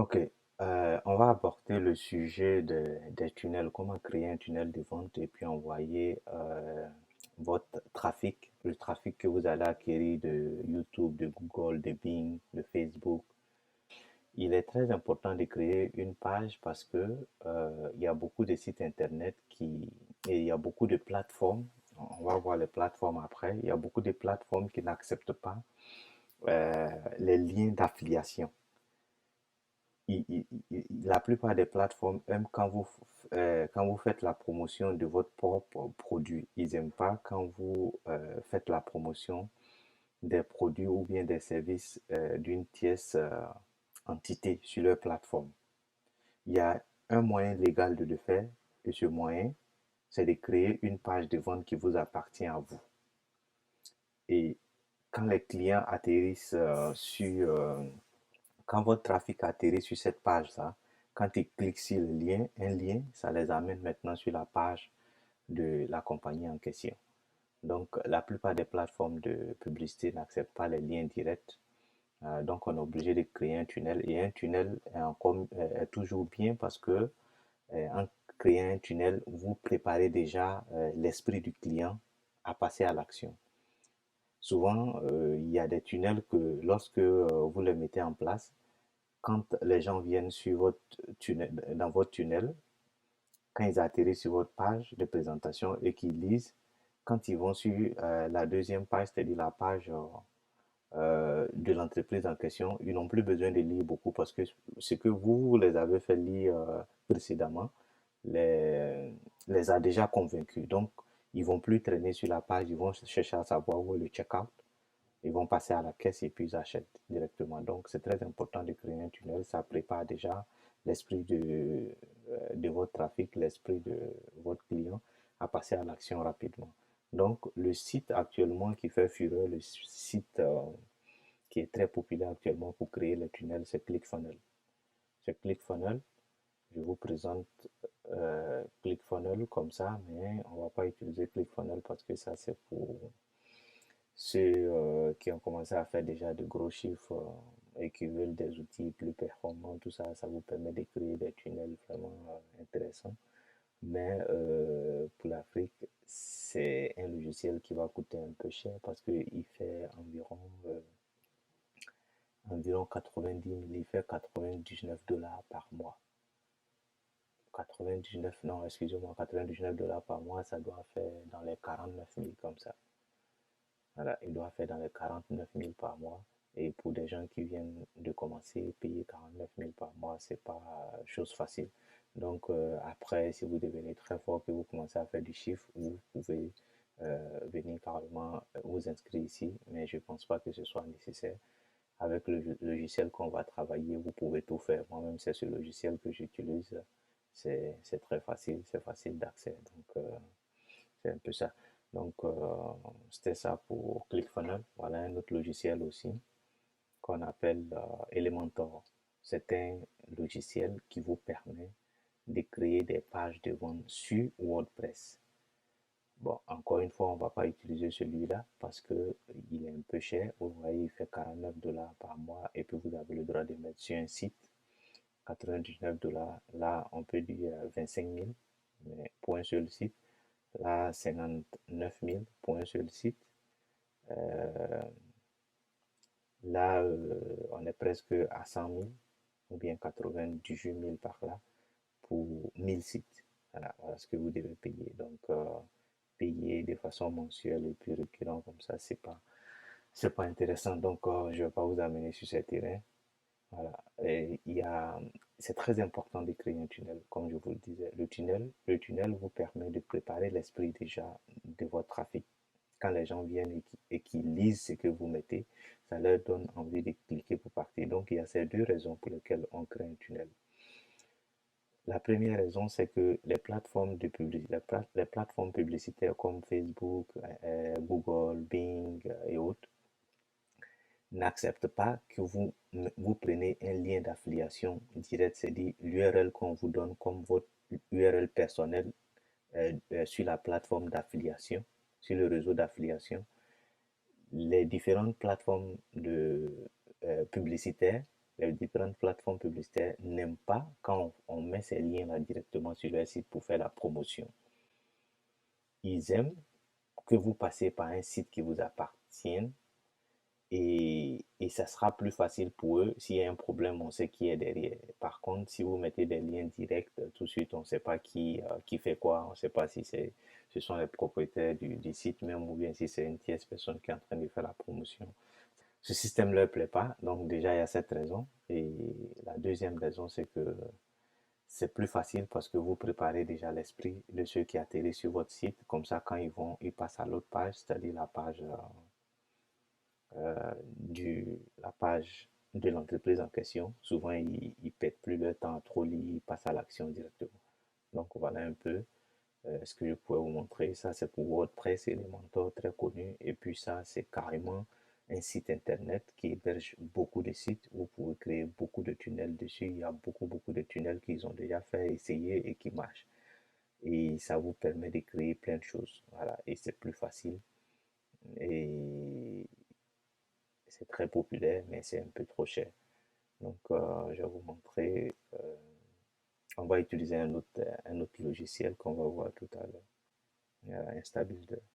Ok, on va aborder le sujet des tunnels, comment créer un tunnel de vente et puis envoyer votre trafic, le trafic que vous allez acquérir de YouTube, de Google, de Bing, de Facebook. Il est très important de créer une page parce que il y a beaucoup de sites internet et il y a beaucoup de plateformes. On va voir les plateformes après. Il y a beaucoup de plateformes qui n'acceptent pas les liens d'affiliation. La plupart des plateformes aiment quand vous faites la promotion de votre propre produit. Ils n'aiment pas quand vous faites la promotion des produits ou bien des services d'une tierce entité sur leur plateforme. Il y a un moyen légal de le faire et ce moyen, c'est de créer une page de vente qui vous appartient à vous. Et quand les clients atterrissent quand votre trafic atterrit sur cette page-là, quand ils cliquent sur le lien, un lien, ça les amène maintenant sur la page de la compagnie en question. Donc, la plupart des plateformes de publicité n'acceptent pas les liens directs. Donc, on est obligé de créer un tunnel. Et un tunnel est toujours bien parce que en créant un tunnel, vous préparez déjà l'esprit du client à passer à l'action. Souvent, il y a des tunnels que lorsque vous les mettez en place, quand les gens viennent sur votre tunnel, dans votre tunnel, quand ils atterrissent sur votre page de présentation et qu'ils lisent, quand ils vont sur la deuxième page, c'est-à-dire la page de l'entreprise en question, ils n'ont plus besoin de lire beaucoup parce que ce que vous les avez fait lire précédemment les, les a déjà convaincus. Donc, ils vont plus traîner sur la page, ils vont chercher à savoir où est le checkout. Ils vont passer à la caisse et puis ils achètent directement. Donc, c'est très important de créer un tunnel. Ça prépare déjà l'esprit de votre trafic, l'esprit de votre client à passer à l'action rapidement. Donc, le site actuellement qui fait fureur, le site qui est très populaire actuellement pour créer les tunnels, c'est ClickFunnels. C'est ClickFunnels. Je vous présente ClickFunnels comme ça, mais on ne va pas utiliser ClickFunnels parce que ça, c'est pour ceux qui ont commencé à faire déjà de gros chiffres et qui veulent des outils plus performants, tout ça, ça vous permet de créer des tunnels vraiment intéressants. Mais pour l'Afrique, c'est un logiciel qui va coûter un peu cher parce qu'il fait environ 90 000, il fait 99 dollars par mois. 99, non, excusez-moi, 99 dollars par mois, ça doit faire dans les 49 000 comme ça. Voilà, il doit faire dans les 49 000 par mois. Et pour des gens qui viennent de commencer, payer 49 000 par mois, c'est pas chose facile. Donc après, si vous devenez très fort, que vous commencez à faire du chiffre, vous pouvez venir carrément vous inscrire ici, mais je ne pense pas que ce soit nécessaire. Avec le logiciel qu'on va travailler, vous pouvez tout faire. Moi-même, c'est ce logiciel que j'utilise. C'est très facile, c'est facile d'accès. Donc, c'est un peu ça. Donc, c'était ça pour ClickFunnels. Voilà un autre logiciel aussi qu'on appelle Elementor. C'est un logiciel qui vous permet de créer des pages de vente sur WordPress. Bon, encore une fois, on ne va pas utiliser celui-là parce que il est un peu cher. Vous voyez, il fait 49 dollars par mois et puis vous avez le droit de mettre sur un site 99 dollars. Là, on peut dire 25 000, mais pour un seul site. Là, 59 000 pour un seul site. Euh, Là, on est presque à 100 000 ou bien 98 000 par là pour 1000 sites. Voilà, voilà ce que vous devez payer. Donc, payer de façon mensuelle et puis récurrent comme ça, c'est pas intéressant. Donc, je ne vais pas vous amener sur ce terrain. Voilà. Et c'est très important de créer un tunnel, comme je vous le disais. Le tunnel vous permet de préparer l'esprit déjà de votre trafic. Quand les gens viennent et qui lisent ce que vous mettez, ça leur donne envie de cliquer pour partir. Donc, il y a ces deux raisons pour lesquelles on crée un tunnel. La première raison, c'est que les plateformes publicitaires comme Facebook, Google, Bing et autres n'acceptent pas que vous preniez un lien d'affiliation direct, c'est-à-dire l'URL qu'on vous donne comme votre URL personnel sur la plateforme d'affiliation, sur le réseau d'affiliation. Les différentes plateformes publicitaires les différentes plateformes publicitaires n'aiment pas quand on met ces liens-là directement sur leur site pour faire la promotion. Ils aiment que vous passez par un site qui vous appartient et ça sera plus facile pour eux. S'il y a un problème, on sait qui est derrière. Par contre, si vous mettez des liens directs, tout de suite, on ne sait pas qui fait quoi. On ne sait pas si ce sont les propriétaires du site même ou bien si c'est une tierce personne qui est en train de faire la promotion. Ce système ne leur plaît pas. Donc déjà, il y a cette raison. Et la deuxième raison, c'est que c'est plus facile parce que vous préparez déjà l'esprit de ceux qui atterrissent sur votre site. Comme ça, quand ils passent à l'autre page, c'est-à-dire la page de l'entreprise en question. Souvent, ils ne perdent plus leur temps à trop lire, ils passent à l'action directement. Donc, voilà un peu ce que je pourrais vous montrer. Ça, c'est pour WordPress et Elementor très connu. Et puis ça, c'est carrément un site internet qui héberge beaucoup de sites. Vous pouvez créer beaucoup de tunnels dessus. Il y a beaucoup de tunnels qu'ils ont déjà fait, essayer et qui marchent. Et ça vous permet de créer plein de choses. Voilà. Et c'est plus facile. Et c'est très populaire, mais c'est un peu trop cher. Donc, je vais vous montrer. On va utiliser un autre logiciel qu'on va voir tout à l'heure. Instabuilder.